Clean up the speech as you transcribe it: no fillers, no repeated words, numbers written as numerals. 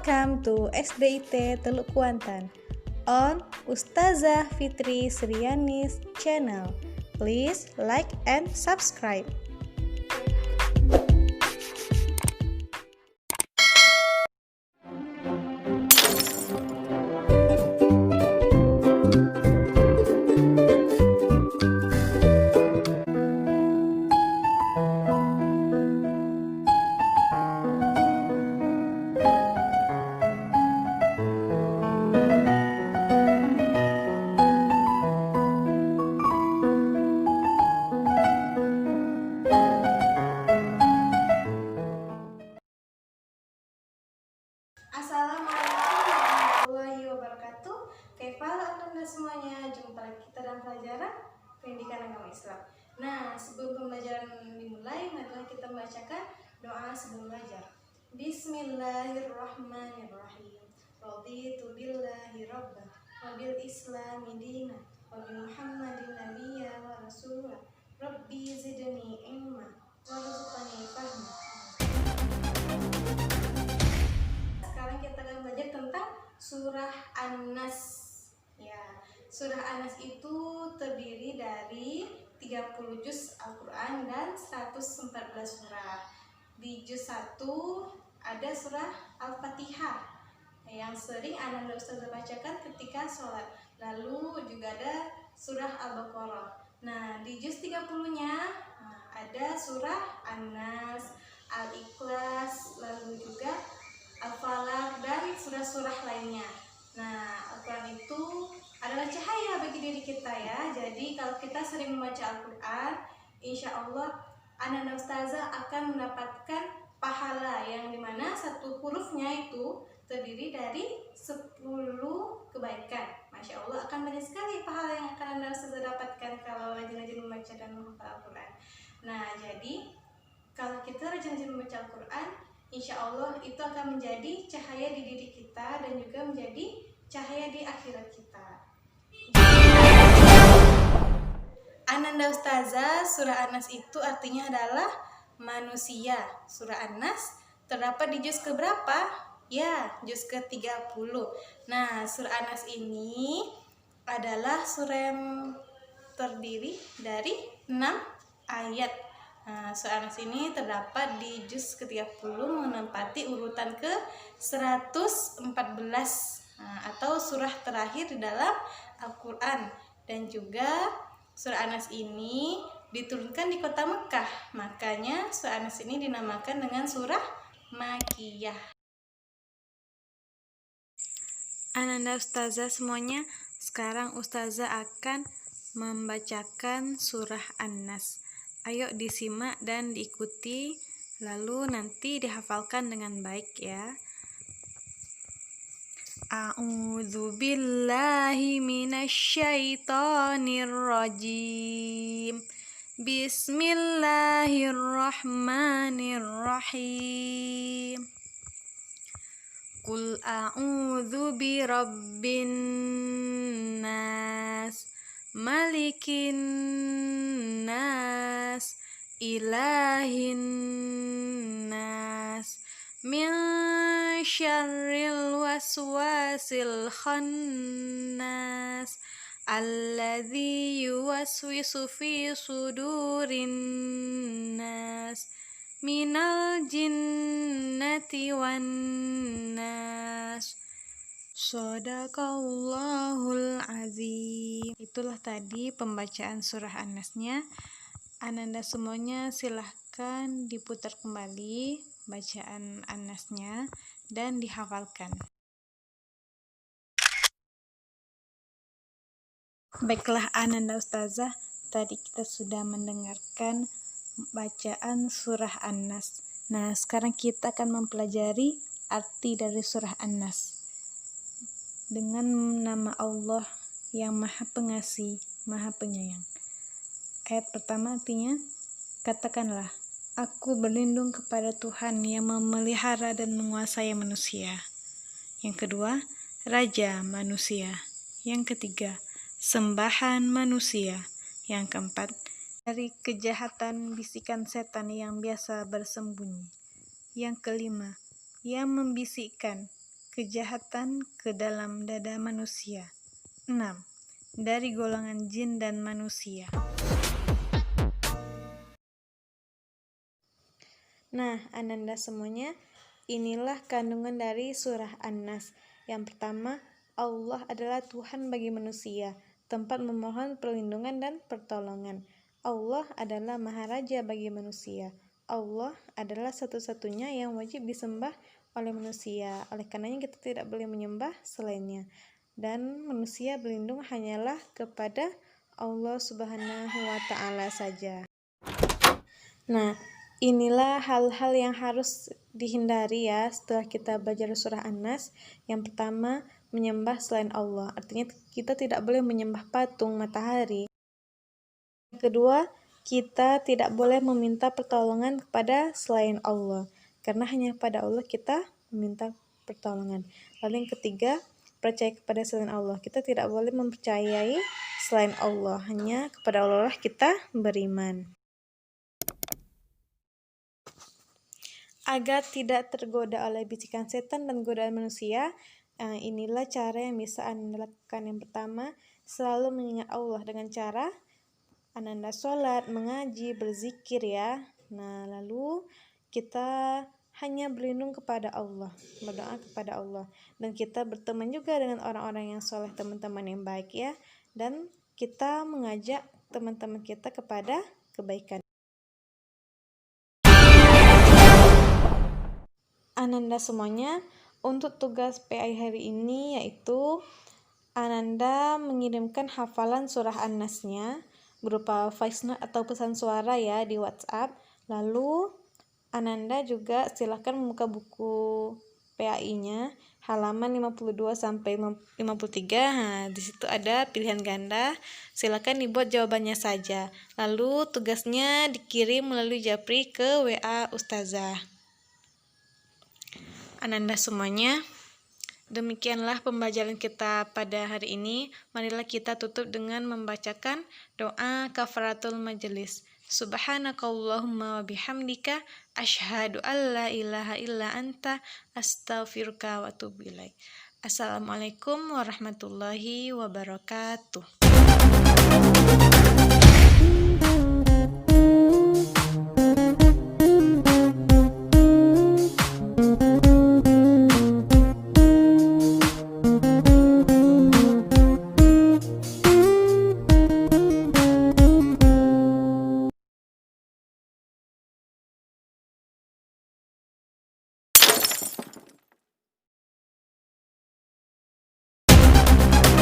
Welcome to SDIT Teluk Kuantan on Ustazah Fitri Sriani's channel. Please like and subscribe. Assalamualaikum warahmatullahi wabarakatuh. Kaifal Anda semuanya, jumpa lagi kita dalam pelajaran pendidikan agama Islam. Nah, sebelum pembelajaran dimulai, marilah kita membacakan doa sebelum belajar. Bismillahirrahmanirrahim. Raditu billahi rabban wa bil islami dinan wa bi Muhammadin nabiyya wa rasulah. Rabbi zidni ilma warzuqni fahma. Sekarang kita akan belajar tentang surah An-Nas. Ya, surah An-Nas itu terdiri dari 30 juz Al-Quran dan 114 surah. Di juz 1 ada surah Al-Fatihah yang sering Ananda Ustazah bacakan ketika sholat. Lalu juga ada surah Al-Baqarah. Nah, di juz 30-nya ada surah An-Nas, Al-Ikhlas, lalu juga Al-Falaq dan surah-surah lainnya. Nah, Al-Quran itu adalah cahaya bagi diri kita ya. Jadi kalau kita sering membaca Al-Quran, insya Allah Ananda Ustazah akan mendapatkan pahala yang dimana satu hurufnya itu terdiri dari 10 kebaikan. Masya Allah, akan banyak sekali pahala yang akan Ananda Ustazah dapatkan kalau rajin-rajin membaca dan menghafal Al-Quran. Nah, jadi kalau kita rajin-rajin membaca Al-Quran, insya Allah itu akan menjadi cahaya di diri kita dan juga menjadi cahaya di akhirat kita. Ananda Ustazah, surah An-Nas itu artinya adalah manusia. Surah An-Nas terdapat di juz keberapa? Ya, juz ke-30. Nah, surah An-Nas ini adalah surah yang terdiri dari 6 ayat. Nah, surah An-Nas ini terdapat di juz ke-30 menempati urutan ke-114 atau surah terakhir di dalam Al-Quran. Dan juga surah An-Nas ini diturunkan di kota Mekah. Makanya surah An-Nas ini dinamakan dengan surah Makkiyah. Ananda Ustazah semuanya, sekarang Ustazah akan membacakan surah An-Nas. Ayo disimak dan diikuti, lalu nanti dihafalkan dengan baik ya. A'udzu billahi minasyaitonir rajim. Bismillahirrahmanirrahim. Qul a'udzu birabbin nas, malikin nas, ilahin nas, min syarril waswasil khannas, alladzi yuwaswisu fi sudurin nas, minal jinnati wan nas. Shadaqallahul azim. Itulah tadi pembacaan surah An-Nasnya. Ananda semuanya silahkan diputar kembali bacaan An-Nasnya dan dihafalkan. Baiklah Ananda Ustazah, tadi kita sudah mendengarkan bacaan surah An-Nas. Nah, sekarang kita akan mempelajari arti dari surah An-Nas. Dengan nama Allah yang Maha Pengasih, Maha Penyayang. Ayat pertama artinya, katakanlah, aku berlindung kepada Tuhan yang memelihara dan menguasai manusia. Yang kedua, Raja manusia. Yang ketiga, sembahan manusia. Yang keempat, dari kejahatan bisikan setan yang biasa bersembunyi. Yang kelima, yang membisikkan kejahatan ke dalam dada manusia. 6. Dari golongan jin dan manusia. Nah, Ananda semuanya, inilah kandungan dari surah An-Nas. Yang pertama, Allah adalah Tuhan bagi manusia, tempat memohon perlindungan dan pertolongan. Allah adalah Maharaja bagi manusia. Allah adalah satu-satunya yang wajib disembah oleh manusia. Oleh karenanya kita tidak boleh menyembah selainnya. Dan manusia berlindung hanyalah kepada Allah Subhanahu wa Ta'ala saja. Nah, inilah hal-hal yang harus dihindari ya setelah kita belajar surah An-Nas. Yang pertama, menyembah selain Allah. Artinya kita tidak boleh menyembah patung, matahari. Yang kedua, kita tidak boleh meminta pertolongan kepada selain Allah. Karena hanya pada Allah kita meminta pertolongan. Lalu yang ketiga, percaya kepada selain Allah. Kita tidak boleh mempercayai selain Allah. Hanya kepada Allah kita beriman. Agar tidak tergoda oleh bisikan setan dan godaan manusia, inilah cara yang bisa Anda lakukan. Yang pertama, selalu mengingat Allah dengan cara Ananda sholat, mengaji, berzikir ya. Nah, lalu kita hanya berlindung kepada Allah, berdoa kepada Allah. Dan kita berteman juga dengan orang-orang yang soleh, teman-teman yang baik ya. Dan kita mengajak teman-teman kita kepada kebaikan. Ananda semuanya, untuk tugas PI hari ini yaitu Ananda mengirimkan hafalan surah An-Nas-nya berupa voice note atau pesan suara ya di WhatsApp. Lalu Ananda juga silakan membuka buku PAI-nya halaman 52 sampai 53. Nah, di situ ada pilihan ganda. Silakan dibuat jawabannya saja. Lalu tugasnya dikirim melalui Japri ke WA Ustazah. Ananda semuanya, demikianlah pembelajaran kita pada hari ini. Marilah kita tutup dengan membacakan doa kafaratul majelis. Subhanakallahumma wa bihamdika asyhadu an la ilaha illa anta astaghfiruka wa atubu ilaik. Assalamualaikum warahmatullahi wabarakatuh.